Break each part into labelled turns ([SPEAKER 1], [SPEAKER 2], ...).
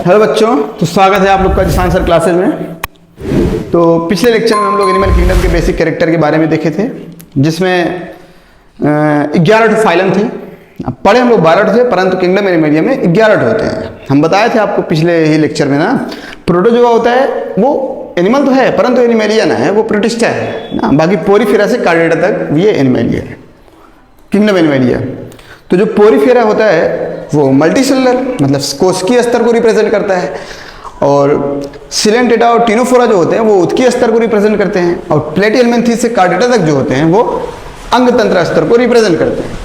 [SPEAKER 1] Hello बच्चों, तो स्वागत है आप लोग का जिसान सर क्लासेज में। तो पिछले लेक्चर में हम लोग एनिमल किंगडम के बेसिक कैरेक्टर के बारे में देखे थे, जिसमें 11 फाइलम थे। अब पढ़े हम लोग 12 थे, परंतु किंगडम एनिमेलिया में 11 होते हैं। हम बताए थे आपको पिछले ही लेक्चर में ना, प्रोटोजोआ होता है वो एनिमल तो है, परंतु एनिमेलिया ना है, वो प्रोटिस्टा है ना। बाकी पोरीफेरा से कार्डेटा तक ये एनिमेलिया है, किंगडम एनिमेलिया। तो जो पोरीफेरा होता है वो मल्टीसेलुलर मतलब कोशिकीय स्तर को रिप्रेजेंट करता है, और सिलेंटेटा और टिनोफोरा जो होते हैं वो उत्कीय स्तर को रिप्रेजेंट करते हैं, और प्लेटिहेल्मिन्थेस से कार्डेटा तक जो होते हैं वो अंग तंत्र स्तर को रिप्रेजेंट करते हैं।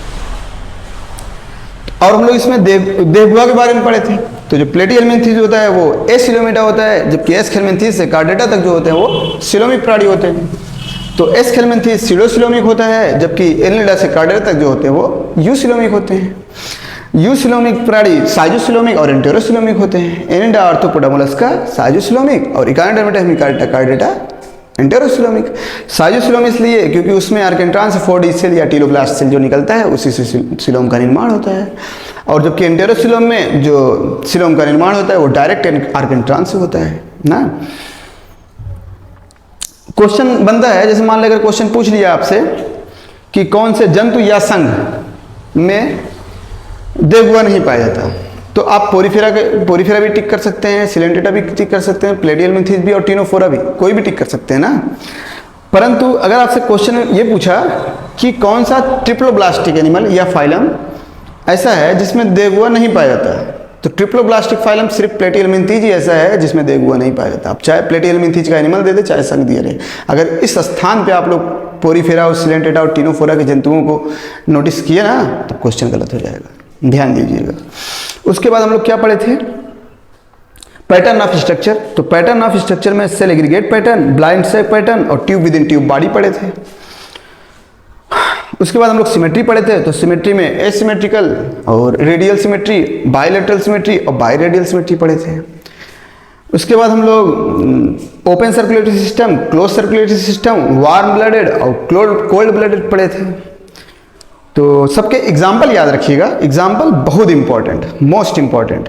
[SPEAKER 1] और हम लोग इसमें देहगुहा के बारे में पढ़े थे। तो जो प्लेटिहेल्मिन्थेस होता है वो एसिलोमेटा होता है, जबकि एस्केल्मिन्थेस से कार्डेटा तक जो होते हैं वो सिलोमिक प्राणी होते हैं। तो एस्केल्मिन्थेस सीडोसिलोमिक होता है, जबकि एलिनिडा से कार्डेटा तक जो होते हैं वो यूसिलोमिक होते हैं। यूसिलोमिक प्राणी साइजोसिलोमिक और एंटेरोसिलोमिक होते हैं। एनिडा आर्थ्रोपोडा मोलस्का साइजोसिलोमिक और इकानोडर्मेटा हेमिकार्डेटा कार्डेटा एंटेरोसिलोमिक। साइजोसिलोम इसलिए क्योंकि उसमें आर्केंट्रांस फोर्डी सेल या टीलोब्लास्ट सेल जो निकलता है उसी से सिलोम का निर्माण होता है, और जबकि एंटेरोसिलोम में जो सिलोम का निर्माण होता है वो डायरेक्ट आर्केंट्रांस से होता है ना। क्वेश्चन बनता है, जैसे मान लेकर क्वेश्चन पूछ लिया आपसे कि कौन से जंतु या संघ में देहगुहा नहीं पाया जाता, तो आप पोरीफेरा भी टिक कर सकते हैं, सिलेंटेटा भी टिक कर सकते हैं, प्लेटिहेल्मिन्थेस भी और टिनोफोरा भी, कोई भी टिक कर सकते हैं ना। परंतु अगर आपसे क्वेश्चन ये पूछा कि कौन सा ट्रिप्लोब्लास्टिक एनिमल या फाइलम ऐसा है जिसमें देहगुहा नहीं पाया जाता, तो ट्रिप्लोब्लास्टिक फाइलम सिर्फ प्लेटिहेल्मिन्थेस ही ऐसा है जिसमें देहगुहा नहीं पाया जाता। आप चाहे प्लेटिहेल्मिन्थेस का एनिमल दे दे, चाहे संघ दिया रहे, अगर इस स्थान पे आप लोग पोरीफेरा और सिलेंटेटा और टिनोफोरा के जंतुओं को नोटिस किए ना, तो क्वेश्चन गलत हो जाएगा, ध्यान दीजिएगा। उसके बाद हम लोग क्या पढ़े थे, पैटर्न ऑफ स्ट्रक्चर। तो पैटर्न ऑफ स्ट्रक्चर में सेल एग्रीगेट पैटर्न, ब्लाइंड सेक पैटर्न और tube with in tube body पढ़े थे। उसके बाद हम लोग सिमेट्री पढ़े थे। तो सिमेट्री में एसिमेट्रिकल और रेडियल सिमेट्री, बायलैटरल सिमेट्री और बायरेडियल सिमेट्री पढ़े थे। उसके बाद हम लोग open circulatory system, close circulatory system, warm blooded और कोल्ड ब्लडेड पढ़े थे। तो सबके एग्जाम्पल याद रखिएगा, एग्जाम्पल बहुत इंपॉर्टेंट, मोस्ट इंपॉर्टेंट।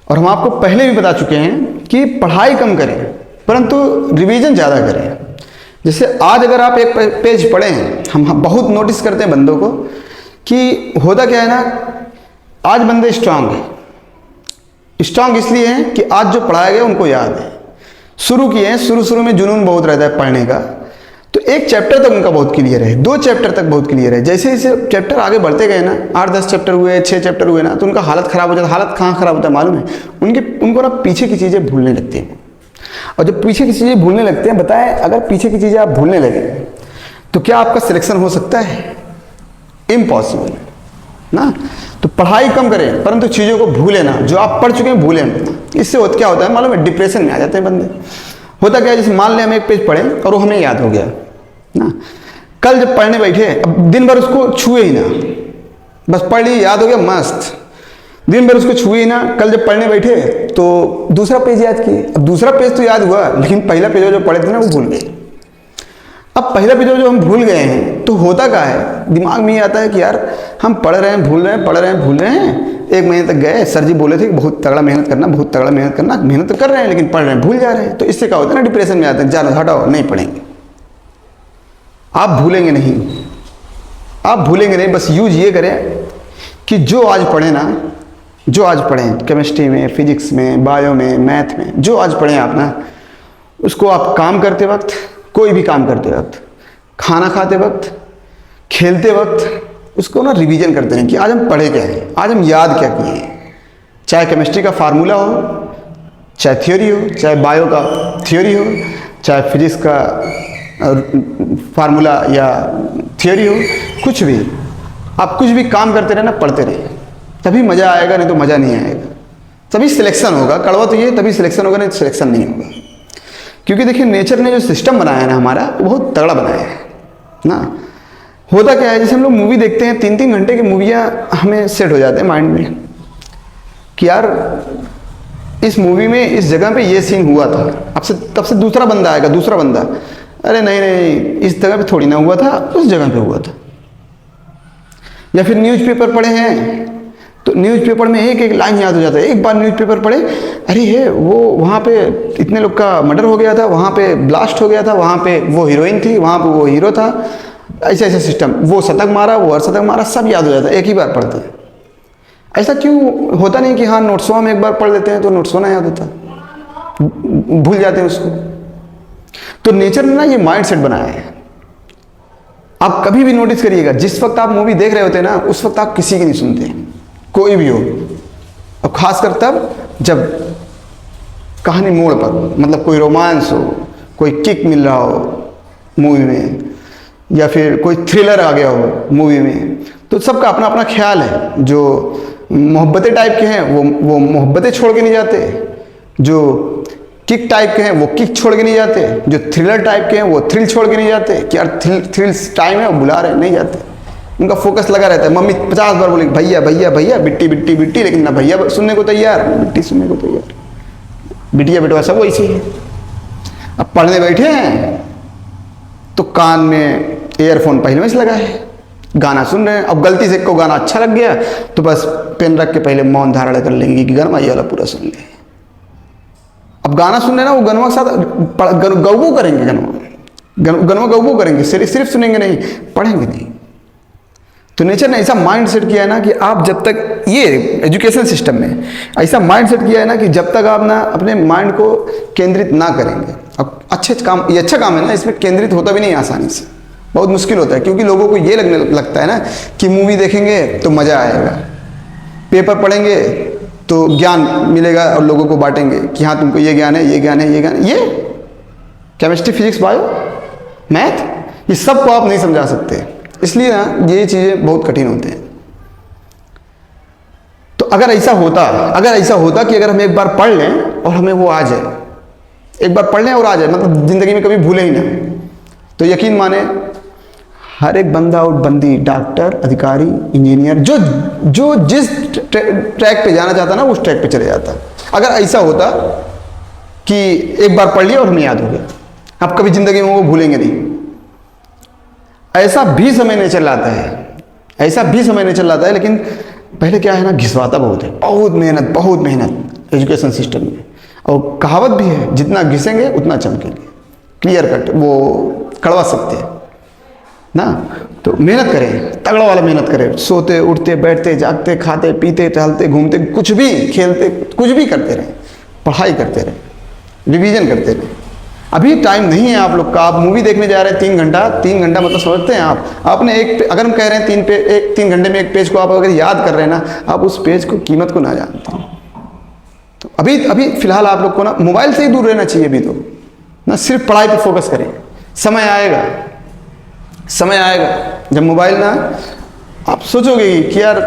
[SPEAKER 1] और हम आपको पहले भी बता चुके हैं कि पढ़ाई कम करें परंतु रिवीजन ज़्यादा करें। जैसे आज अगर आप एक पेज पढ़े हैं, हम बहुत नोटिस करते हैं बंदों को कि होता क्या है ना, आज बंदे स्ट्रांग हैं। स्ट्रांग इसलिए हैं कि आज जो पढ़ाया गया उनको याद है, शुरू किए हैं, शुरू में जुनून बहुत रहता है पढ़ने का, तो एक चैप्टर तक उनका बहुत क्लियर है, 2 चैप्टर तक बहुत क्लियर है। जैसे जैसे चैप्टर आगे बढ़ते गए ना, 8-10 चैप्टर हुए, 6 चैप्टर हुए ना, तो उनका हालत खराब हो जाता है। हालत कहाँ खराब होता है मालूम है, उनको ना पीछे की चीज़ें भूलने लगती हैं। और जब पीछे की चीज़ें भूलने लगते हैं, बताएं अगर पीछे की चीज़ें आप भूलने लगे तो क्या आपका सिलेक्शन हो सकता है? इम्पॉसिबल ना। तो पढ़ाई कम करें परंतु चीज़ों को भूलें ना, जो आप पढ़ चुके हैं भूलें। इससे क्या होता है मालूम है, डिप्रेशन में आ जाते हैं बंदे। होता क्या है, जैसे मान लें हम एक पेज पढ़े और वो हमें याद हो गया ना, कल जब पढ़ने बैठे, अब दिन भर उसको छुए ही ना, बस पढ़ लिए, याद हो गया, मस्त, दिन भर उसको छुए ही ना। कल जब पढ़ने बैठे तो दूसरा पेज याद किए, अब दूसरा पेज तो याद हुआ लेकिन पहला पेज जो पढ़े थे ना वो भूल गए। अब पहला पेज जो हम भूल गए हैं तो होता क्या है, दिमाग में ये आता है कि यार हम पढ़ रहे हैं भूल रहे हैं, पढ़ रहे हैं भूल रहे हैं। 1 महीने तक गए, सर जी बोले थे कि बहुत तगड़ा मेहनत करना, बहुत तगड़ा मेहनत करना, मेहनत तो कर रहे हैं लेकिन पढ़ रहे हैं भूल जा रहे हैं। तो इससे क्या होता है ना, डिप्रेशन में आते हैं, जानो हटाओ नहीं पढ़ेंगे। आप भूलेंगे नहीं, आप भूलेंगे नहीं, बस यूज ये करें कि जो आज पढ़े ना, जो आज पढ़ें केमिस्ट्री में, फिजिक्स में, बायो में, मैथ में, जो आज पढ़ें आप ना, उसको आप काम करते वक्त, कोई भी काम करते वक्त, खाना खाते वक्त, खेलते वक्त, उसको ना रिवीजन करते हैं कि आज हम पढ़े क्या है, आज हम याद क्या किए हैं। चाहे केमिस्ट्री का फार्मूला हो, चाहे थ्योरी हो, चाहे बायो का थ्योरी हो, चाहे फिजिक्स का फार्मूला या थ्योरी हो, कुछ भी, आप कुछ भी काम करते रहे ना, पढ़ते रहिए, तभी मज़ा आएगा, नहीं तो मज़ा नहीं आएगा। तभी सिलेक्शन होगा, कड़वा तो ये, तभी सिलेक्शन होगा, नहीं तो सिलेक्शन नहीं होगा। क्योंकि देखिए नेचर ने जो सिस्टम बनाया है ना हमारा, वो बहुत तगड़ा बनाया है ना। होता क्या है, जैसे हम लोग मूवी देखते हैं, 3-3 घंटे की मूवियाँ हमें सेट हो जाते हैं माइंड में कि यार इस मूवी में इस जगह पे ये सीन हुआ था। अब से तब से दूसरा बंदा आएगा, दूसरा बंदा, अरे नहीं इस जगह पे थोड़ी ना हुआ था, उस जगह पे हुआ था। या फिर न्यूज़पेपर पढ़े हैं तो न्यूज़पेपर में एक एक लाइन याद हो जाता है। एक बार न्यूज़पेपर पढ़े, अरे ये वो वहाँ पे इतने लोग का मर्डर हो गया था, वहाँ पे ब्लास्ट हो गया था, वहाँ पे वो हीरोइन थी, वहाँ पे वो हीरो था, ऐसा ऐसा सिस्टम, वो शतक मारा, वो अर्धशतक मारा, सब याद हो जाता है एक ही बार पढ़ते हैं। ऐसा क्यों होता नहीं कि हाँ नोट्सों में एक बार पढ़ लेते हैं तो नोट्सों ना याद होता, भूल जाते हैं उसको। तो नेचर ने ना ये माइंड सेट बनाया है। आप कभी भी नोटिस करिएगा, जिस वक्त आप मूवी देख रहे होते हैं ना, उस वक्त आप किसी की नहीं सुनते, कोई भी हो। और खासकर तब जब कहानी मोड़ पर, मतलब कोई रोमांस हो, कोई किक मिल रहा हो मूवी में, या फिर कोई थ्रिलर आ गया हो मूवी में, तो सबका अपना अपना ख्याल है। जो मोहब्बतें टाइप के हैं वो मोहब्बतें छोड़ के नहीं जाते, जो किक टाइप के हैं वो किक छोड़ के नहीं जाते, जो थ्रिलर टाइप के हैं वो थ्रिल छोड़ के नहीं जाते कि यार थ्रिल्स टाइम है वो बुला रहे, नहीं जाते। उनका फोकस लगा रहता है। मम्मी 50 बार बोलेगी भैया भैया भैया, बिट्टी बिट्टी बिट्टी, लेकिन ना भैया सुनने को तैयार, बिट्टी सुनने को तैयार, बिटिया बेटवा सब वैसे ही है। अब पढ़ने बैठे हैं तो कान में एयरफोन पहले में से लगा है, गाना सुन रहे हैं। अब गलती से को गाना अच्छा लग गया तो बस पेन रख के पहले मौन धारण कर लेंगे कि गनमा ये वाला पूरा सुन ले। अब गाना सुन रहे ना, वो गनवा के साथ गौबो करेंगे, गनवा गौबो करेंगे, सिर्फ सुनेंगे नहीं, पढ़ेंगे नहीं। तो नेचर ने ऐसा माइंड सेट किया है ना कि आप जब तक, ये एजुकेशन सिस्टम में ऐसा माइंड सेट किया है ना कि जब तक आप ना अपने माइंड को केंद्रित ना करेंगे, अब अच्छे काम, ये अच्छा काम है ना, इसमें केंद्रित होता भी नहीं आसानी से, बहुत मुश्किल होता है। क्योंकि लोगों को ये लगने लगता है ना कि मूवी देखेंगे तो मज़ा आएगा, पेपर पढ़ेंगे तो ज्ञान मिलेगा और लोगों को बांटेंगे कि हाँ तुमको ये ज्ञान है, ये ज्ञान है, ये ज्ञान, ये केमिस्ट्री, फिजिक्स, बायो, मैथ, ये सब को आप नहीं समझा सकते। इसलिए ना ये चीज़ें बहुत कठिन होते हैं। तो अगर ऐसा होता कि अगर हम एक बार पढ़ लें और हमें वो आ जाए, एक बार पढ़ लें और आ जाए, मतलब ज़िंदगी में कभी भूले ही ना, तो यकीन माने हर एक बंदा और बंदी, डॉक्टर, अधिकारी, इंजीनियर, जो जिस ट्रैक पे जाना चाहता ना उस ट्रैक पे चले जाता। अगर ऐसा होता कि एक बार पढ़ लिया और हमें याद हो गया, आप कभी जिंदगी में वो भूलेंगे नहीं। ऐसा भी समय नहीं चल आता है, लेकिन पहले क्या है ना, घिसवाता बहुत है, बहुत मेहनत एजुकेशन सिस्टम में। और कहावत भी है, जितना घिसेंगे उतना चमकेंगे, क्लियर कट, वो कड़वा सकते हैं ना। तो मेहनत करें, तगड़ा वाला मेहनत करें, सोते उठते बैठते जागते खाते पीते टहलते घूमते कुछ भी खेलते कुछ भी करते रहें, पढ़ाई करते रहें, रिवीजन करते रहें। अभी टाइम नहीं है आप लोग का, आप मूवी देखने जा रहे हैं 3 घंटा मतलब समझते हैं आप, आपने अगर हम कह रहे हैं 3 घंटे में एक पेज को आप अगर याद कर रहे हैं ना, आप उस पेज को कीमत को ना जानते हैं। तो अभी फिलहाल आप लोग को ना मोबाइल से ही दूर रहना चाहिए। अभी तो ना सिर्फ पढ़ाई पे फोकस करें। समय आएगा जब मोबाइल ना, आप सोचोगे कि यार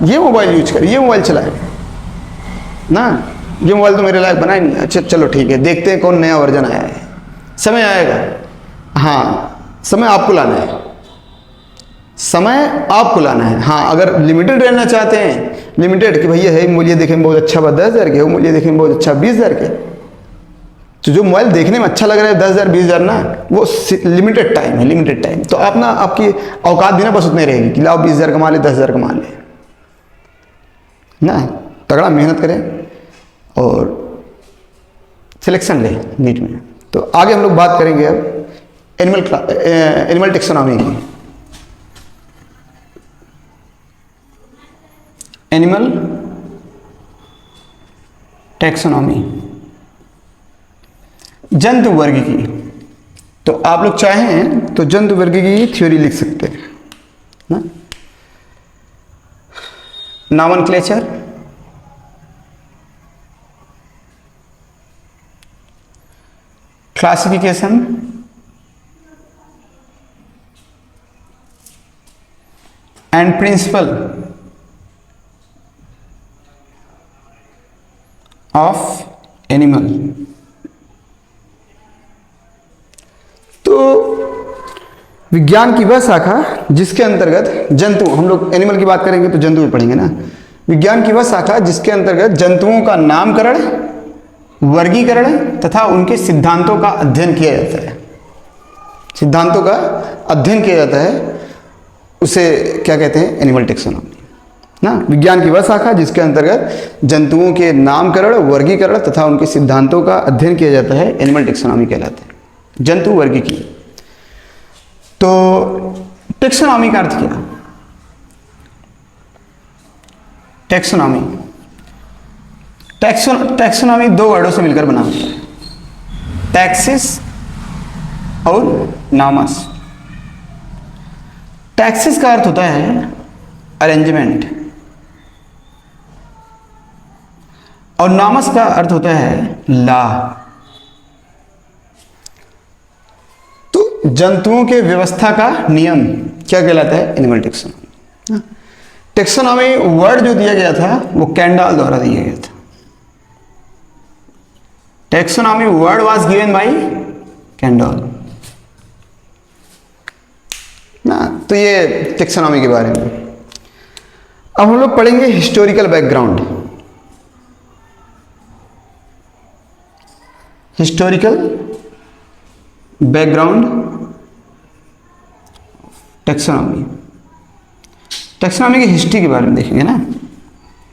[SPEAKER 1] ये मोबाइल यूज करें, ये मोबाइल चलाए ना, ये मोबाइल तो मेरे लायक बना ही नहीं। अच्छा चलो ठीक है, देखते हैं कौन नया वर्जन आया है। समय आएगा, हाँ समय आपको लाना है, हाँ अगर लिमिटेड रहना चाहते हैं, लिमिटेड कि भैया है मूल्य देखने में बहुत अच्छा 10,000 के, वो मूल्य देखने में बहुत अच्छा 20,000 के, तो जो मोबाइल देखने में अच्छा लग रहा है 10,000 20,000 ना, वो लिमिटेड टाइम। तो आप ना, आपकी औकात भी ना बस उतने रहेगी कि लाओ 20,000 कमा ले, 10,000 कमा ले ना। तगड़ा मेहनत करें और सिलेक्शन लें नीट में। तो आगे हम लोग बात करेंगे अब एनिमल टेक्सोनॉमी की। एनिमल टेक्सोनॉमी, जंतु वर्ग की। तो आप लोग चाहें तो जंतु वर्ग की थ्योरी लिख सकते हैं ना। Nomenclature, classification, and principle of animal. तो विज्ञान की वह शाखा जिसके अंतर्गत जंतु, हम लोग एनिमल की बात करेंगे तो जंतु भी पढ़ेंगे ना। विज्ञान की वह शाखा जिसके अंतर्गत जंतुओं का नामकरण, वर्गीकरण तथा उनके सिद्धांतों का अध्ययन किया जाता है, उसे क्या कहते हैं, एनिमल टेक्सोनॉमी। ना। विज्ञान की वह शाखा जिसके अंतर्गत जंतुओं के नामकरण, वर्गीकरण तथा उनके सिद्धांतों का अध्ययन किया जाता है, एनिमल टेक्सोनॉमी कहलाते हैं, जंतु वर्गीकी। तो टेक्सोनॉमी का अर्थ क्या? टेक्सोनॉमी, टेक्सोनॉमी दो वर्डों से मिलकर बना होता है, टैक्सिस और नामस। टैक्सिस का अर्थ होता है अरेंजमेंट और नामस का अर्थ होता है ला। तो जंतुओं के व्यवस्था का नियम क्या कहलाता है? Animal taxonomy. टेक्सोनॉमी वर्ड जो दिया गया था वो कैंडाल द्वारा दिया गया था। Taxonomy word was given by Candolle ना। तो ये टेक्सोनॉमी के बारे में। अब हम लोग पढ़ेंगे historical background. Historical background taxonomy. Taxonomy की हिस्ट्री के बारे में देखेंगे ना,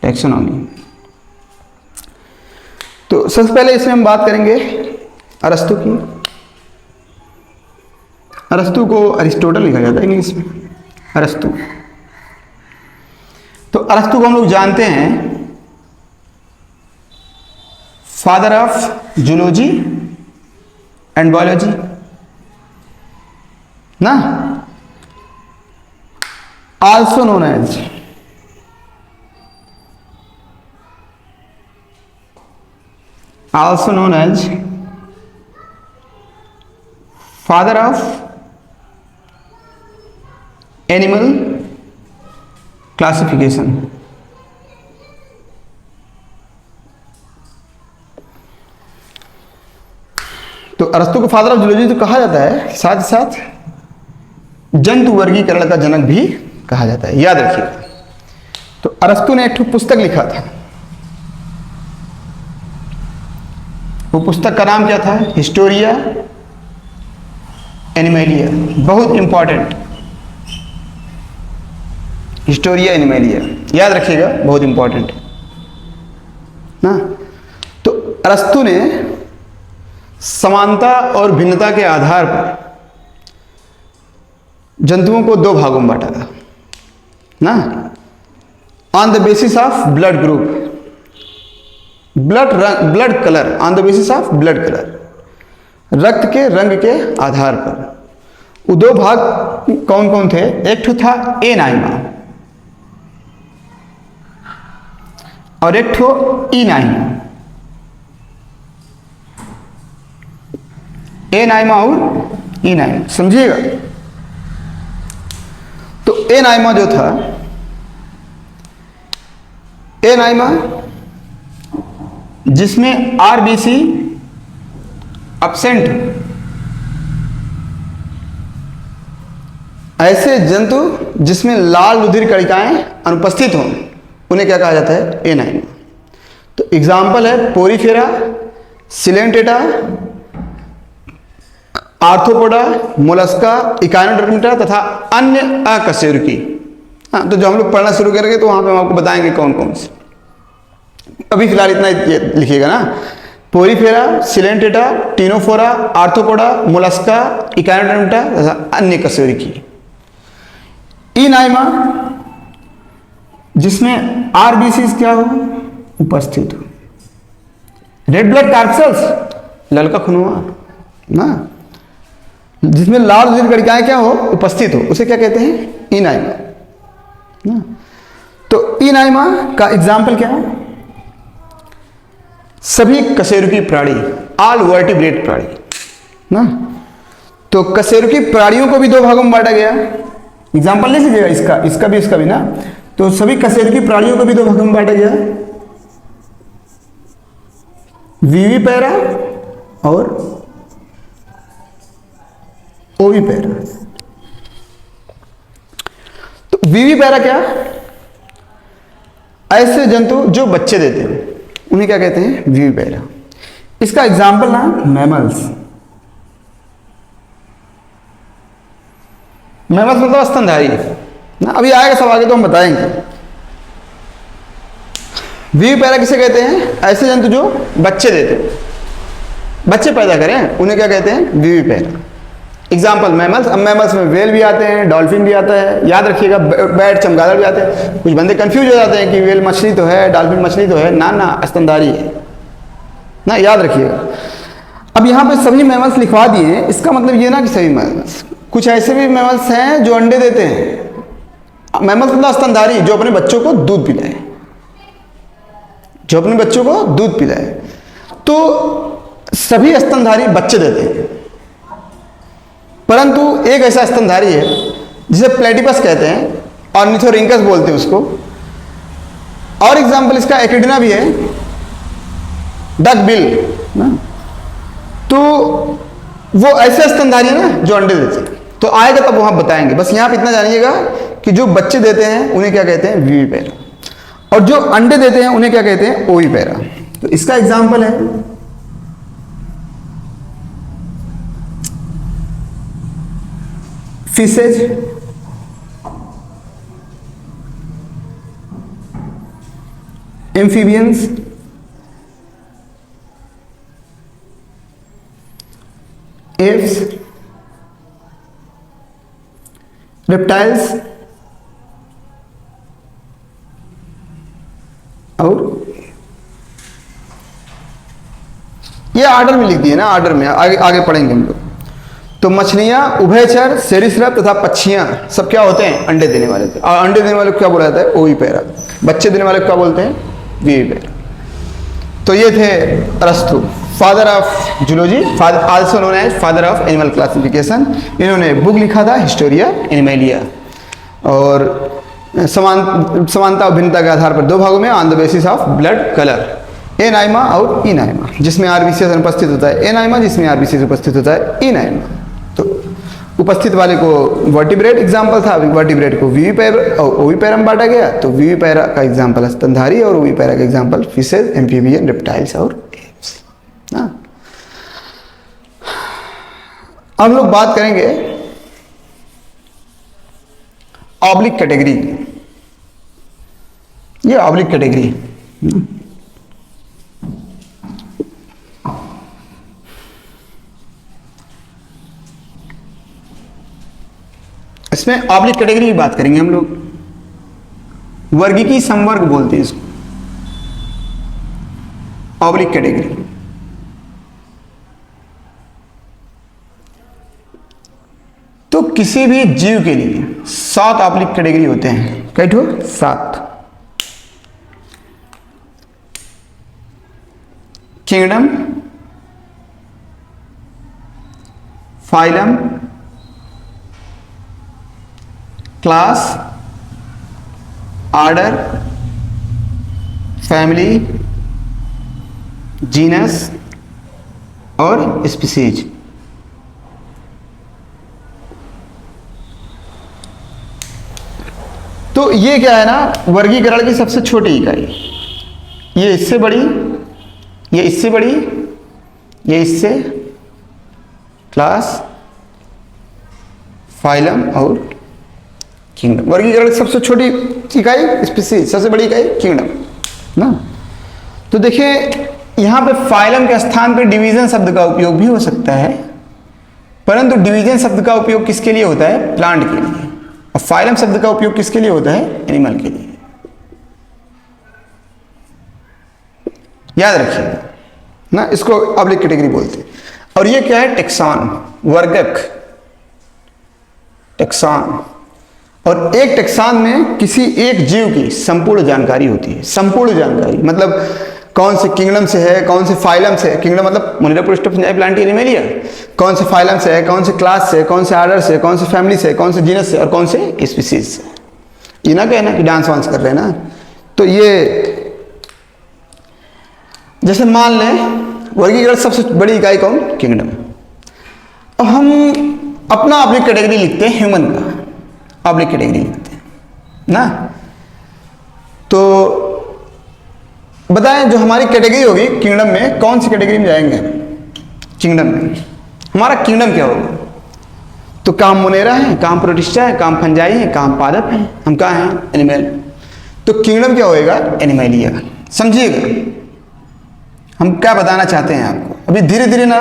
[SPEAKER 1] टेक्सोनॉमी। तो सबसे पहले इसमें हम बात करेंगे अरस्तु की। अरस्तु को अरिस्टोटल लिखा जाता है इंग्लिश में, अरस्तु। तो अरस्तु को हम लोग जानते हैं father of zoology and biology ना, also known as father of animal classification। तो अरस्तु को फादर ऑफ जूलॉजी तो कहा जाता है, साथ ही साथ जंतु वर्गीकरण का जनक भी कहा जाता है, याद रखिएगा। तो अरस्तु ने एक पुस्तक लिखा था, वो पुस्तक का नाम क्या था? Historia Animalia. बहुत इंपॉर्टेंट, हिस्टोरिया एनिमलिया, याद रखिएगा, बहुत इंपॉर्टेंट ना। तो अरस्तु ने समानता और भिन्नता के आधार पर जंतुओं को दो भागों में बांटा था ना, on the basis of blood group, blood colour, on the basis of blood colour, रक्त के रंग के आधार पर। वो दो भाग कौन कौन थे? एक ठो था एनाइमा और एक ठो इनाइमा। एनाइमा और इनाइमा, समझिएगा। तो एनाइमा जो था, एनाइमा जिसमें आरबीसी एब्सेंट, ऐसे जंतु जिसमें लाल रुधिर कणिकाएं अनुपस्थित हों, उन्हें क्या कहा जाता है? एनाइमा। तो एग्जाम्पल है Porifera, Coelenterata, arthropoda, mollusca, echinodermata तथा अन्य अकशेरुकी। हाँ, तो जो हम लोग पढ़ना शुरू करेंगे तो वहां पे हम आपको बताएंगे कौन कौन से। अभी फिलहाल इतना लिखिएगा ना, porifera, coelenterata, ctenophora, arthropoda, mollusca, echinodermata तथा अन्य कशेरुकी। इनाइमा जिसमें आरबीसीज क्या हो? उपस्थित हो। रेड ब्लड कार्पसेल्स, ललका खुनवा ना, जिसमें लाल रुधिर कणिकाएं क्या हो? उपस्थित हो, उसे क्या कहते हैं? इनाइमा ना। तो इनाइमा का एग्जाम्पल क्या है? सभी कशेरुकी प्राणी, ऑल वर्टिब्रेट प्राणी ना। तो कशेरुकी प्राणियों को भी दो भागों में बांटा गया। एग्जाम्पल ले लीजिएगा इसका भी इसका भी ना। तो सभी कशेरुकी प्राणियों को भी दो भागों में बांटा गया, विविपैरा और ओविपैरा। तो विविपैरा क्या? ऐसे जंतु जो बच्चे देते हैं उन्हें क्या कहते हैं? विविपैरा। इसका एग्जाम्पल ना मैमल्स। मैमल्स मतलब स्तनधारी ना। अभी आएगा सब आगे तो हम बताएंगे विविपेरा किसे कहते हैं? ऐसे जंतु जो बच्चे देते हैं, बच्चे पैदा करें, उन्हें क्या कहते हैं? विविपेरा। Example mammals. अब मैमल्स में वेल भी आते हैं, डॉल्फिन भी आता है, याद रखिएगा, बैट, चमगादड़ भी आते हैं। कुछ बंदे कंफ्यूज हो जाते हैं कि वेल मछली तो है, डॉल्फिन मछली तो है, ना ना, स्तनधारी है ना, याद रखिएगा। अब यहाँ पे सभी मैमल्स लिखवा दिए हैं, इसका मतलब ये ना कि सभी मैमल्स, कुछ ऐसे भी मैमल्स हैं जो अंडे देते हैं। मैमल्स मतलब स्तनधारी, जो अपने बच्चों को दूध पिलाए, जो अपने बच्चों को दूध पिलाए। तो सभी स्तनधारी बच्चे देते हैं, परंतु एक ऐसा स्तनधारी है जिसे प्लेटिपस कहते हैं, ऑर्निथोरिंकस बोलते हैं उसको। और एग्जाम्पल इसका एकिडना भी है, डक बिल ना। तो वो ऐसे स्तनधारी है ना जो अंडे देते हैं। तो आएगा तब वहां बताएंगे, बस यहां पे इतना जानिएगा कि जो बच्चे देते हैं उन्हें क्या कहते हैं? विविपेरा, और जो अंडे देते हैं उन्हें क्या कहते हैं? ओविपेरा। तो इसका एग्जाम्पल है फिशेज, एम्फीबियंस, एव्स, रेप्टाइल्स और ये ऑर्डर में लिख दिए ना, ऑर्डर में आगे आगे पढ़ेंगे हम लोग। तो मछलियां, उभयचर, सरीसृप तथा पक्षियां सब क्या होते हैं? अंडे देने वाले थे। और अंडे देने वाले को क्या बोला जाता है? ओविपेरा। बच्चे देने वाले को क्या बोलते हैं? विविपेरा। तो ये थे अरस्तु, father of zoology, also known as father of animal classification. इन्होंने बुक लिखा था हिस्टोरिया एनिमलिया, और समानता और भिन्नता के आधार पर दो भागों में, on the basis of blood colour, anaima और इनाइमा, जिसमें आरबीसीएस अनुपस्थित होता है एनाइमा, जिसमें आरबीसीएस उपस्थित होता है इनाइमा। तो उपस्थित वाले को वर्टिब्रेट एग्जाम्पल था, वर्टिब्रेट को विविपेरा और ओविपेरा में बांटा गया। तो विविपेरा का एग्जाम्पल स्तनधारी और ओविपेरा का एग्जाम्पल फिशेज, एम्फीबियन, रेप्टाइल्स और एप्स ना। अब लोग बात करेंगे ऑब्लिक कैटेगरी। ये ऑब्लिक कैटेगरी, इसमें ऑब्लिक कैटेगरी की बात करेंगे हम लोग। वर्गीकी संवर्ग बोलते हैं इसको, ऑब्लिक कैटेगरी। तो किसी भी जीव के लिए 7 ऑब्लिक कैटेगरी होते हैं। कई ठो? 7। Kingdom, phylum, class, order, family, genus और स्पीसीज। तो ये क्या है ना, वर्गीकरण की सबसे छोटी इकाई। ये इससे बड़ी, ये इससे बड़ी, ये इससे, क्लास, फाइलम और किंगडम। वर्गीकरण की सबसे छोटी इकाई स्पीसीज, सबसे बड़ी इकाई किंगडम ना। तो देखिए यहां पे फाइलम के स्थान पे डिवीजन शब्द का उपयोग भी हो सकता है, परंतु डिवीजन शब्द का उपयोग किसके लिए होता है? प्लांट के लिए। और फाइलम शब्द का उपयोग किसके लिए होता है? एनिमल के लिए। याद रखिएगा ना, इसको ऑब्लिक कैटेगरी बोलते हैं। और ये क्या है? टेक्सॉन, वर्गक, टेक्सॉन। और एक टेक्सॉन में किसी एक जीव की संपूर्ण जानकारी होती है। संपूर्ण जानकारी मतलब कौन से किंगडम से है, कौन से फाइलम से है, किंगडम मतलब मोनिरा पुरुषोत्तम प्लांट एनिमलिया, कौन से फाइलम से है, कौन से क्लास से, कौन से ऑर्डर से, कौन से फैमिली से, कौन से जीनस से और कौन से स्पीसीज से। ये ना कहना कि डांस वांस कर रहे हैं ना। तो ये जैसे मान लें वर्गीकरण सबसे बड़ी इकाई कौन? किंगडम। अब हम अपना ऑब्लिक कैटेगरी लिखते हैं, ह्यूमन का ऑब्लिक कैटेगरी लिखते हैं ना। तो बताएं जो हमारी कैटेगरी होगी किंगडम में, कौन सी कैटेगरी में जाएंगे? किंगडम में। हमारा किंगडम क्या होगा? तो काम मोनेरा है, काम प्रोटिस्टा है, काम फंजाई है, काम पादप है, हम कहाँ हैं? एनिमल। तो किंगडम क्या होएगा? एनिमलिया। समझिएगा हम क्या बताना चाहते हैं आपको। अभी धीरे धीरे ना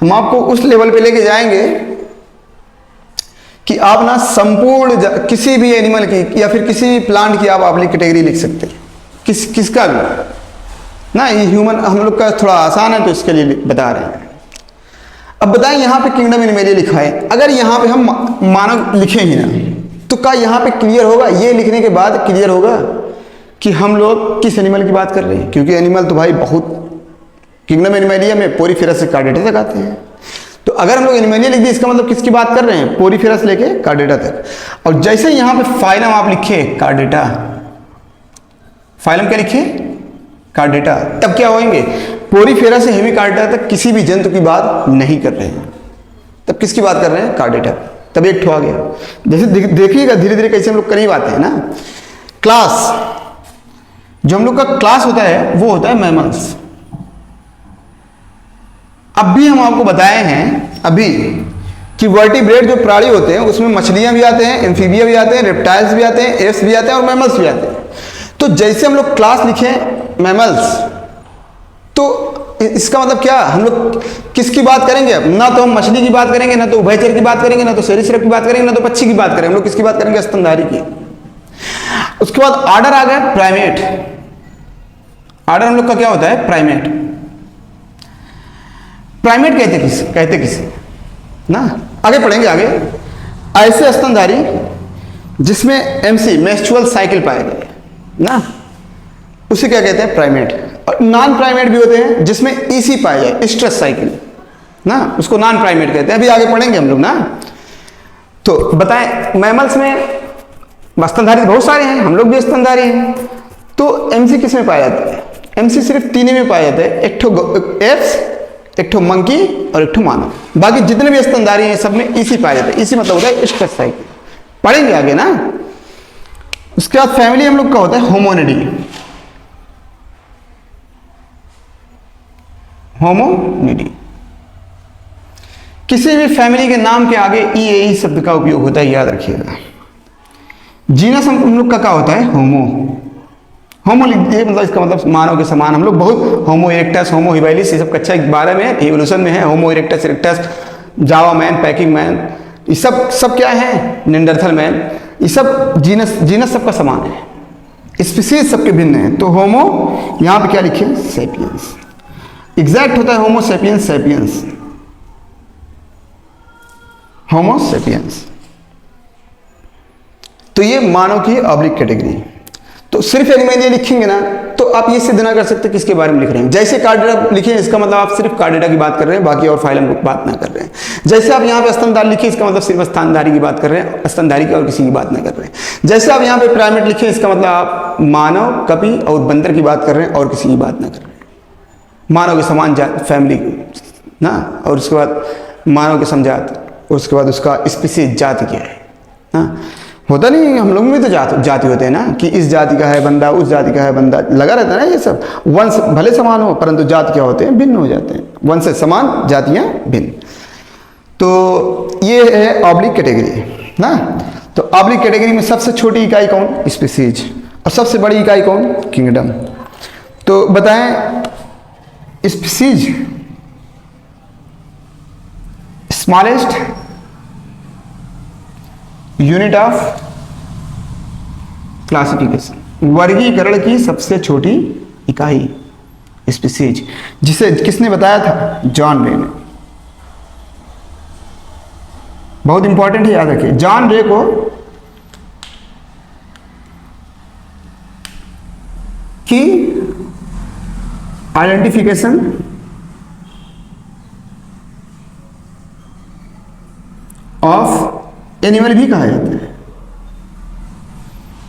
[SPEAKER 1] हम आपको उस लेवल पे लेके जाएंगे कि आप ना संपूर्ण किसी भी एनिमल की या फिर किसी भी प्लांट की आप अपनी कैटेगरी लिख सकते हैं, किसका भी ना। ये ह्यूमन हम लोग का थोड़ा आसान है तो इसके लिए बता रहे हैं। अब बताएं यहाँ पे किंगडम एनिमलिया लिखा है, अगर यहाँ पे हम मानव लिखेंगे ना तो क्या यहाँ पे क्लियर होगा? ये लिखने के बाद क्लियर होगा कि हम लोग किस एनिमल की बात कर रहे हैं, क्योंकि एनिमल तो भाई बहुत, किंगडम एनिमलिया में पोरीफेरस से कार्डेटा तक आते हैं। तो अगर हम लोग एनिमलिया लिख दिए इसका मतलब किसकी बात कर रहे हैं? पोरीफेरस लेके कार्डेटा तक। और जैसे यहाँ पे फाइलम आप लिखे कार्डेटा, फाइलम क्या लिखे? कार्डेटा, तब क्या होंगे? पोरीफेरा से हेमिकार्डेटा तक किसी भी जंतु की बात नहीं कर रहे हैं, तब किसकी बात कर रहे हैं? कार्डेटा। तब एक ठो आ गया। जैसे देखिएगा धीरे धीरे कैसे हम लोग करीब आते हैं ना। क्लास, जो हम लोग का क्लास होता है वो होता है मैमल्स। अब भी हम आपको बताए हैं अभी कि वर्टिब्रेट जो प्राणी होते हैं उसमें मछलियां भी आते हैं, एम्फीबिया भी आते हैं, रेप्टाइल्स भी आते हैं, एप्स भी आते हैं और मैमल्स भी आते हैं। तो जैसे हम लोग क्लास लिखे मैमल्स, तो इसका मतलब क्या? हम लोग किसकी बात करेंगे? अब ना तो हम मछली की बात करेंगे, ना तो उभयचर की बात करेंगे, ना तो सरीसृप की बात करेंगे, ना तो पक्षी की बात करेंगे। हम लोग किसकी बात करेंगे? स्तनधारी की। उसके बाद ऑर्डर आ गया प्राइमेट। ऑर्डर हम लोग का क्या होता है? प्राइमेट। प्राइमेट कहते किसे ना, आगे पढ़ेंगे आगे। ऐसे स्तनधारी जिसमें एमसी मेंस्ट्रुअल साइकिल पाए गए ना, उसे क्या कहते हैं? प्राइमेट। और नॉन प्राइमेट भी होते हैं जिसमें ईसी पाया जाए, स्ट्रेस साइकिल ना, उसको नॉन प्राइमेट कहते हैं। अभी आगे पढ़ेंगे हम लोग ना। तो बताएं मैमल्स में स्तनधारी बहुत सारे हैं, हम लोग भी स्तनधारी हैं। तो एमसी किस में पाया जाता है? एमसी सिर्फ तीन ही में पाया जाता है, एक ठो एप्स, एक ठो मंकी और एक ठो मानव। बाकी जितने भी स्तनधारी हैं सब में ईसी पाया जाता है। ईसी मतलब होता है स्ट्रेस साइकिल। पढ़ेंगे आगे ना। उसके बाद फैमिली हम लोग का होता है होमोनिडी। होमोनिडी, किसी भी फैमिली के नाम के आगे ई शब्द का उपयोग होता है, याद रखिएगा। जीनस हम लोग का क्या होता है? होमो। होमो लिख दिए, मतलब इसका मतलब मानव के समान। हम लोग बहुत होमो इरेक्टस, होमो हिबाइलिस, ये सब कक्षा 12 में एवोल्यूशन में है। Homo erectus, java man, Peking man, ये सब क्या है? Neanderthal man. ये सब जीनस सबका समान है, स्पीसीज सबके भिन्न है। तो होमो यहां पे क्या लिखे? सेपियंस। एग्जैक्ट होता है होमो सेपियंस, सेपियंस, होमो सेपियंस। तो ये मानव की ऑब्लिक कैटेगरी। तो सिर्फ एनिमलिया लिखेंगे ना तो आप ये सिद्ध ना कर सकते किसके बारे में लिख रहे हैं। जैसे कार्डेटा लिखे इसका मतलब आप सिर्फ कार्डेटा की बात कर रहे हैं, बाकी और फाइलम की बात ना कर रहे हैं। जैसे आप यहाँ पे स्तनधारी लिखे इसका मतलब सिर्फ स्तनधारी की बात कर रहे हैं, स्तनधारी की और किसी की बात ना कर रहे हैं। जैसे आप यहाँ पे प्राइमेट लिखे इसका मतलब आप मानव, कपि और बंदर की बात कर रहे हैं और किसी की बात ना कर रहे हैं। मानव के समान जात फैमिली ना, और उसके बाद मानव के समजात, और उसके बाद उसका स्पीसीज जाति क्या है ना। होता नहीं, हम लोग में तो जाति होते हैं ना कि इस जाति का है बंदा, उस जाति का है बंदा, लगा रहता है ना। ये सब वंश भले समान हो परंतु जाति क्या होते हैं? भिन्न हो जाते हैं। वंश से समान, जातियां भिन्न। तो ये है ऑब्लिक कैटेगरी ना। तो ऑब्लिक कैटेगरी में सबसे छोटी इकाई कौन? स्पीसीज। और सबसे बड़ी इकाई कौन? किंगडम। तो बताएं species smallest unit of classification, वर्गीकरण की सबसे छोटी इकाई स्पीसीज, जिसे किसने बताया था? जॉन रे ने। बहुत इंपॉर्टेंट है, याद रखिए। जॉन रे को की आइडेंटिफिकेशन ऑफ एनिमल भी कहा जाता है।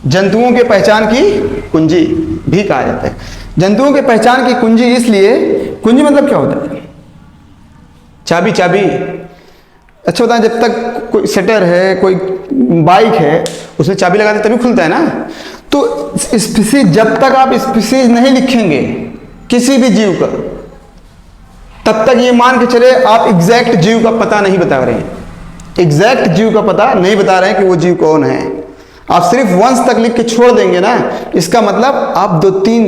[SPEAKER 1] जंतुओं के पहचान की कुंजी भी कहा जाता है। जंतुओं के पहचान की कुंजी इसलिए, कुंजी मतलब क्या होता है? चाबी। चाबी अच्छा बताएं, जब तक कोई शटर है, कोई बाइक है, उसमें चाबी लगाते तभी खुलता है ना। तो स्पीसीज, जब तक आप स्पीसीज नहीं लिखेंगे किसी भी जीव का, तब तक ये मान के चले आप एग्जैक्ट जीव का पता नहीं बता रहे हैं। एग्जैक्ट जीव का पता नहीं बता रहे हैं कि वो जीव कौन है। आप सिर्फ वंश तक लिख के छोड़ देंगे ना, इसका मतलब आप 2-3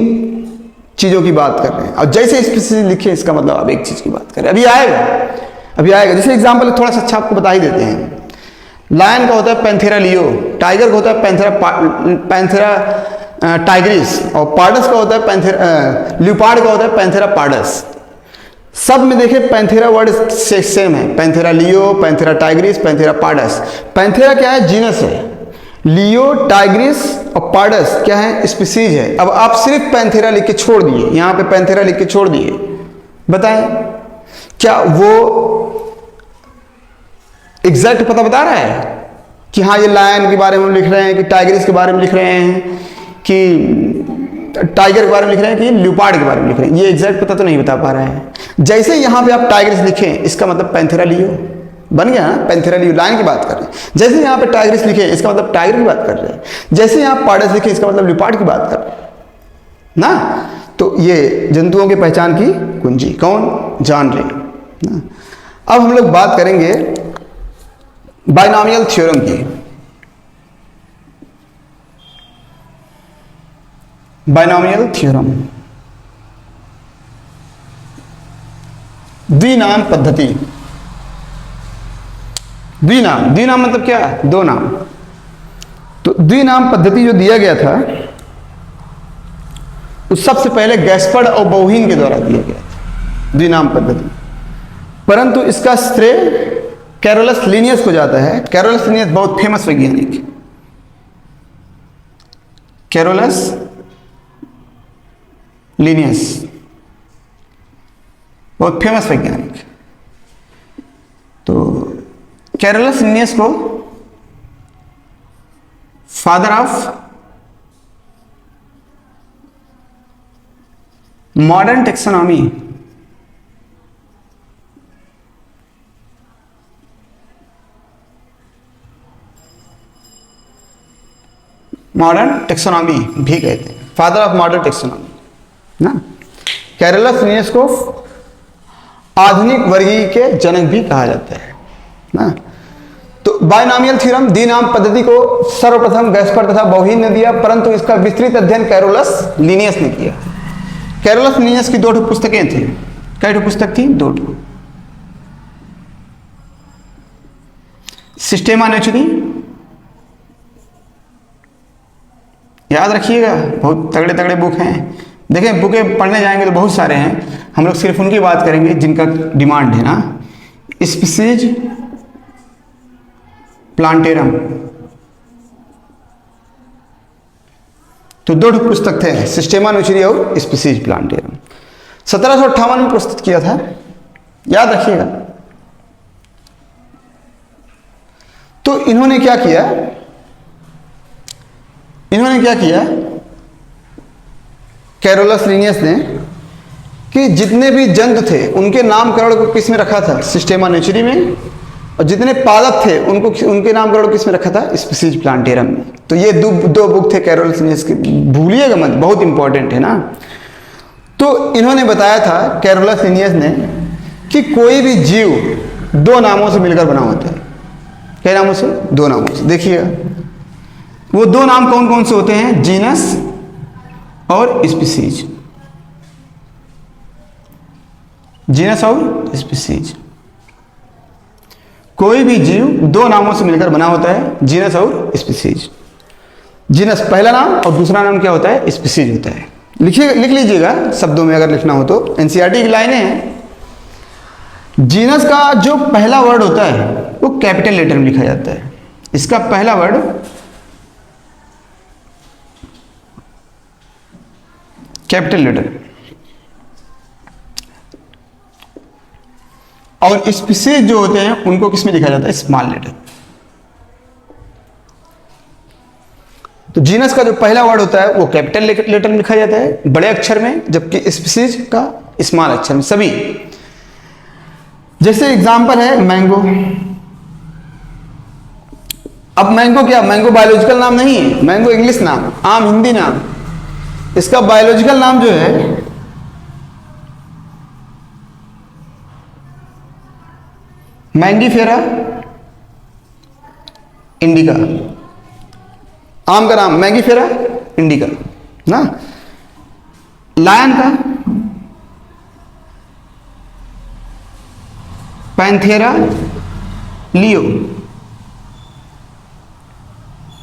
[SPEAKER 1] चीज़ों की बात कर रहे हैं, और जैसे स्पीसीज लिखे इसका मतलब आप एक चीज़ की बात कर रहे हैं। अभी आएगा। जैसे एग्जाम्पल थोड़ा सा अच्छा आपको बता ही देते हैं। लायन का होता है पैंथेरा लियो, टाइगर का होता है पैंथेरा टाइग्रिस, और पार्डस का होता है ल्यूपार्ड का होता है पैंथेरा पार्डस। सब में देखिए पैंथेरा वर्ड सेम है, Panthera leo, Panthera Tigris, Panthera pardus. Panthera क्या है? जीनस है। लियो, टाइग्रिस और पार्डस क्या है? स्पीसीज है। अब आप सिर्फ पैंथेरा लिख के छोड़ दिए, यहां पे पैंथेरा लिख के छोड़ दिए, बताएं क्या वो एग्जैक्ट पता बता रहा है कि हाँ ये लायन के बारे में लिख रहे हैं, कि टाइग्रिस के बारे में लिख रहे हैं, कि टाइगर के बारे में लिख रहे हैं, कि ल्यूपार्ड के बारे में लिख रहे हैं? ये एग्जैक्ट पता तो नहीं बता पा रहे हैं। जैसे यहां पे आप टाइग्रिस लिखें, इसका मतलब पैंथेरा लियो बन गया ना, पैंथेरा लियो लायन की बात कर रहे हैं। जैसे यहां पे टाइग्रिस लिखे, इसका मतलब टाइगर की बात कर रहे हैं। जैसे यहां पार्डस लिखे, इसका मतलब ल्यूपार्ड की बात कर रहे हैं ना। तो ये जंतुओं की पहचान की कुंजी कौन जान रहे हैं। अब हम लोग बात करेंगे बाइनोमियल थ्योरम की। बाइनोमियल थ्योरम, द्विनाम पद्धति। द्विनाम मतलब क्या? दो नाम। तो द्विनाम पद्धति जो दिया गया था उस सबसे पहले गैस्पर्ड और बोहीन के द्वारा दिया गया था, द्विनाम पद्धति। परंतु इसका श्रेय कैरोलस लिनियस को जाता है। कैरोलस लिनियस बहुत फेमस वैज्ञानिक, कैरोलस लिनियस बहुत फेमस वैज्ञानिक। तो कैरोलस लिनियस को father of modern taxonomy, modern taxonomy भी कहते हैं, फादर ऑफ मॉडर्न टेक्सोनॉमी ना। कैरोलस लिनियस को आधुनिक वर्गीय के जनक भी कहा जाता है ना। तो बाइनोमियल थ्योरम, द्विनाम पद्धति को सर्वप्रथम गैस्पर्ड तथा बोहीन ने दिया, परंतु इसका विस्तृत अध्ययन कैरोलस लिनियस ने किया। कैरोलस लिनियस की 2 पुस्तकें थी। कई पुस्तक थी? 2। सिस्टेमा नैचुरी, याद रखिएगा, बहुत तगड़े तगड़े बुक हैं। देखें बुकें पढ़ने जाएंगे तो बहुत सारे हैं, हम लोग सिर्फ उनकी बात करेंगे जिनका डिमांड है ना। स्पीसीज प्लांटेरम, तो 2 पुस्तक थे, सिस्टेमा नैचुरी और स्पीसीज प्लांटेरम। 1758 में प्रस्तुत किया था, याद रखिएगा। तो इन्होंने क्या किया कैरोलस लिनियस ने, कि जितने भी जंतु थे उनके नामकरण को किस में रखा था? सिस्टेमा नैचुरी में। और जितने पादप थे उनके नामकरण को किस में रखा था? स्पीसीज प्लांटेरम में। तो ये 2 बुक थे कैरोलस लिनियस के, भूलिएगा मत, बहुत इंपॉर्टेंट है ना। तो इन्होंने बताया था कैरोलस लिनियस ने कि कोई भी जीव 2 नामों से मिलकर बना होता है। क्या नामों से? 2 नामों से। देखिएगा वो 2 नाम कौन कौन से होते हैं? जीनस और स्पीसीज। जीनस और स्पीसीज। कोई भी जीव 2 नामों से मिलकर बना होता है, जीनस और स्पीसीज। जीनस पहला नाम और दूसरा नाम क्या होता है? स्पीसीज होता है। लिख लीजिएगा शब्दों में अगर लिखना हो तो। एनसीईआरटी की लाइनें हैं। जीनस का जो पहला वर्ड होता है वो कैपिटल लेटर में लिखा जाता है। इसका पहला वर्ड कैपिटल लेटर, और स्पीसीज जो होते हैं उनको किसमें लिखा जाता है? Small letter. तो जीनस का जो पहला वर्ड होता है वो कैपिटल लेटर में लिखा जाता है, बड़े अक्षर में, जबकि स्पीसीज का स्मॉल अक्षर में, सभी। जैसे एग्जांपल है मैंगो। अब मैंगो क्या? मैंगो बायोलॉजिकल नाम नहीं है, मैंगो इंग्लिश नाम, आम हिंदी नाम। इसका बायोलॉजिकल नाम जो है मैंगीफेरा इंडिका। आम का नाम मैंगीफेरा इंडिका ना। लायन का पैंथेरा लियो।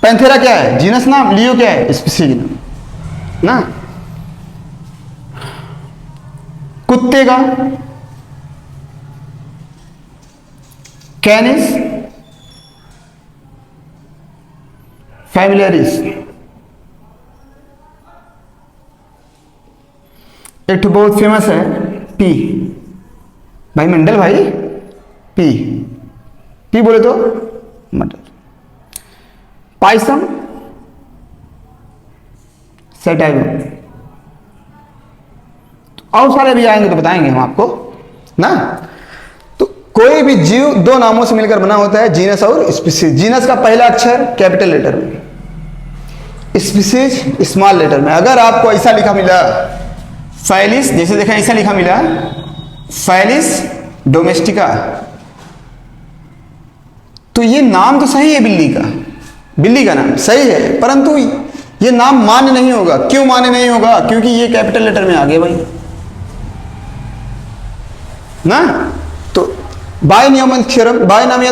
[SPEAKER 1] पैंथेरा क्या है? जीनस नाम, लियो क्या है? स्पीशीज नाम ना। कुत्ते का कैनिस फैमिलियरिस। एक तो बहुत फेमस है पी, भाई मंडल भाई, पी पी बोले तो मंडल। Pisum sativum. और सारे भी आएंगे तो बताएंगे हम आपको ना। तो कोई भी जीव दो नामों से मिलकर बना होता है, जीनस और स्पीसीज। जीनस का पहला अक्षर कैपिटल लेटर में, स्पीसीज स्मॉल लेटर में। अगर आपको ऐसा लिखा मिला फैलिस, जैसे देखा ऐसा लिखा मिला फैलिस डोमेस्टिका, तो ये नाम तो सही है बिल्ली का, बिल्ली का नाम सही है, परंतु ये नाम मान्य नहीं होगा। क्यों मान्य नहीं होगा? क्योंकि ये कैपिटल लेटर में आ गया भाई ना। तो बायनॉमियल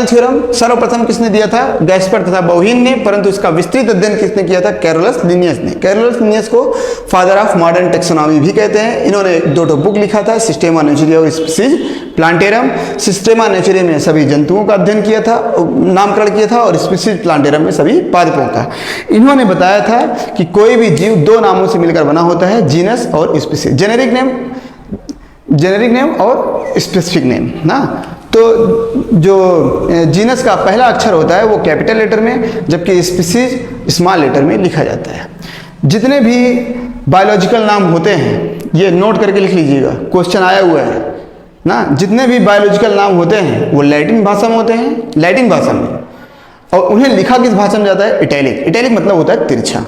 [SPEAKER 1] थ्योरम सर्वप्रथम किसने दिया था? गैस्पर तथा बोहीन ने, परंतु इसका विस्तृत अध्ययन किसने किया था? कैरोलस लिनियस ने। कैरोलस लिनियस को फादर ऑफ मॉडर्न टेक्सोनॉमी भी कहते हैं। इन्होंने 2 बुक लिखा था, सिस्टेमा नेचुरी और स्पीसीज प्लांटेरम। सिस्टेमा नेचुरी में सभी जंतुओं का अध्ययन किया था, नामकरण किया था, और स्पीसीज प्लांटेरम में सभी पादपों का। इन्होंने बताया था कि कोई भी जीव 2 नामों से मिलकर बना होता है, जीनस और स्पीसीज। जेनेरिक नेम और स्पेसिफिक नेम ना। तो जो जीनस का पहला अक्षर होता है वो कैपिटल लेटर में, जबकि स्पीसीज स्मॉल लेटर में लिखा जाता है। जितने भी बायोलॉजिकल नाम होते हैं, ये नोट करके लिख लीजिएगा, क्वेश्चन आया हुआ है ना। जितने भी बायोलॉजिकल नाम होते हैं वो लैटिन भाषा में होते हैं, लैटिन भाषा में, और उन्हें लिखा किस भाषा में जाता है? इटैलिक। इटैलिक मतलब होता है तिरछा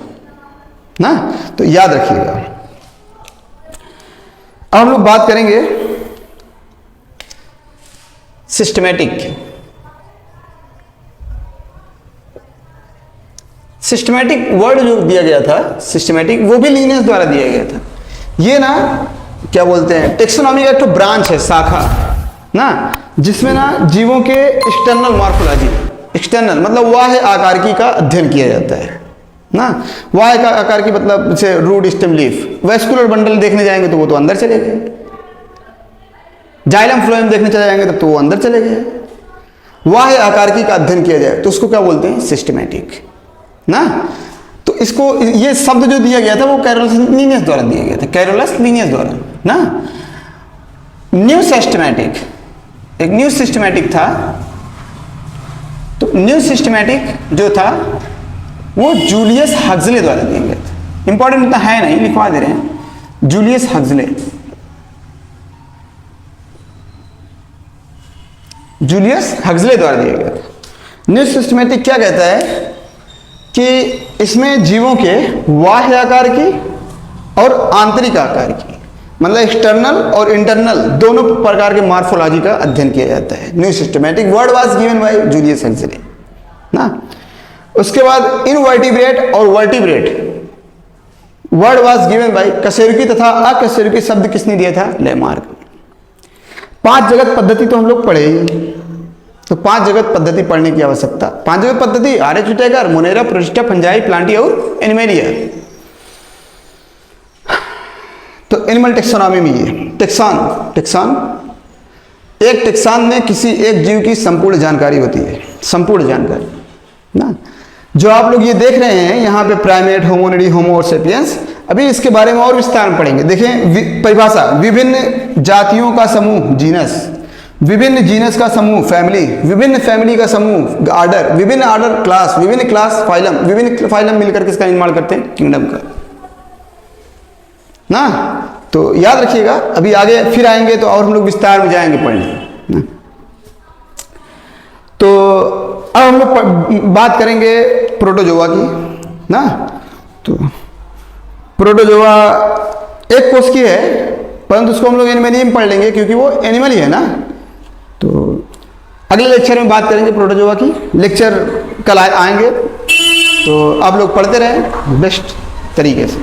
[SPEAKER 1] ना, तो याद रखिएगा। अब हम लोग बात करेंगे सिस्टमैटिक। सिस्टमैटिक वर्ड जो दिया गया था, सिस्टमैटिक, वो भी लिनियस द्वारा दिया गया था। ये ना क्या बोलते हैं, टेक्सोनॉमी का एक तो ब्रांच है, शाखा ना, जिसमें ना जीवों के एक्सटर्नल मॉर्फोलॉजी, एक्सटर्नल मतलब वाह्य आकारकी का अध्ययन किया जाता है ना। वाह्य का आकार की मतलब जैसे root, stem, leaf. Vascular bundle देखने जाएंगे तो वो तो अंदर चले गए, जाइलम फ्लोएम देखने चले जाएंगे तो वो अंदर चले गए। वाह्य आकारकी का अध्ययन किया जाए तो उसको क्या बोलते हैं? सिस्टमैटिक ना। तो इसको, ये शब्द जो दिया गया था वो कैरोलस लिनियस द्वारा दिया गया था, कैरोलस लिनियस द्वारा ना। न्यू सिस्टमैटिक, एक न्यू सिस्टमैटिक था। तो न्यू सिस्टमैटिक जो था वो जूलियस हक्सले द्वारा दिया गया था। इंपॉर्टेंट इतना है नहीं, लिखवा दे रहे हैं, जूलियस हक्सले। जूलियस हक्सले द्वारा दिया गया था। न्यू सिस्टमैटिक क्या कहता है कि इसमें जीवों के बाह्य आकार की और आंतरिक आकार की, मतलब एक्सटर्नल और इंटरनल दोनों प्रकार के मॉर्फोलॉजी का अध्ययन किया जाता है। New systematic word was given bye Julius Huxley ना। उसके बाद इनवर्टिब्रेट और vertebrate word was given bye कशेरुकी तथा अकशेरुकी शब्द किसने दिया था? लेमार्क। 5 जगत पद्धति तो हम लोग पढ़े ही, तो 5 जगत पद्धति पढ़ने की आवश्यकता। 5 जगत पद्धति R H Whittaker, monera, protista, fungi, plantae और एनिमेलिया। तो एनिमल टेक्सोनॉमी में ये टेक्सान, एक टेक्सान में किसी एक जीव की संपूर्ण जानकारी होती है, संपूर्ण जानकारी ना। जो आप लोग ये देख रहे हैं यहाँ पे प्राइमेट, होमोनिडी, होमो और सेपियंस, अभी इसके बारे में और विस्तार में पढ़ेंगे। देखें परिभाषा, विभिन्न जातियों का समूह जीनस, विभिन्न जीनस का समूह फैमिली, विभिन्न फैमिली का समूह आर्डर, विभिन्न आर्डर क्लास, विभिन्न क्लास फाइलम, विभिन्न फाइलम मिलकर किसका निर्माण करते हैं? किंगडम का ना। तो याद रखिएगा, अभी आगे फिर आएंगे तो और हम लोग विस्तार में जाएंगे पढ़ने। तो अब हम लोग बात करेंगे प्रोटोजोआ की ना। तो प्रोटोजोआ एक कोष की है, परंतु उसको हम लोग एनिमलियम पढ़ लेंगे क्योंकि वो एनिमल ही है ना। तो अगले लेक्चर में बात करेंगे प्रोटोजोआ की। लेक्चर कल आएंगे, तो आप लोग पढ़ते रहें बेस्ट तरीके से।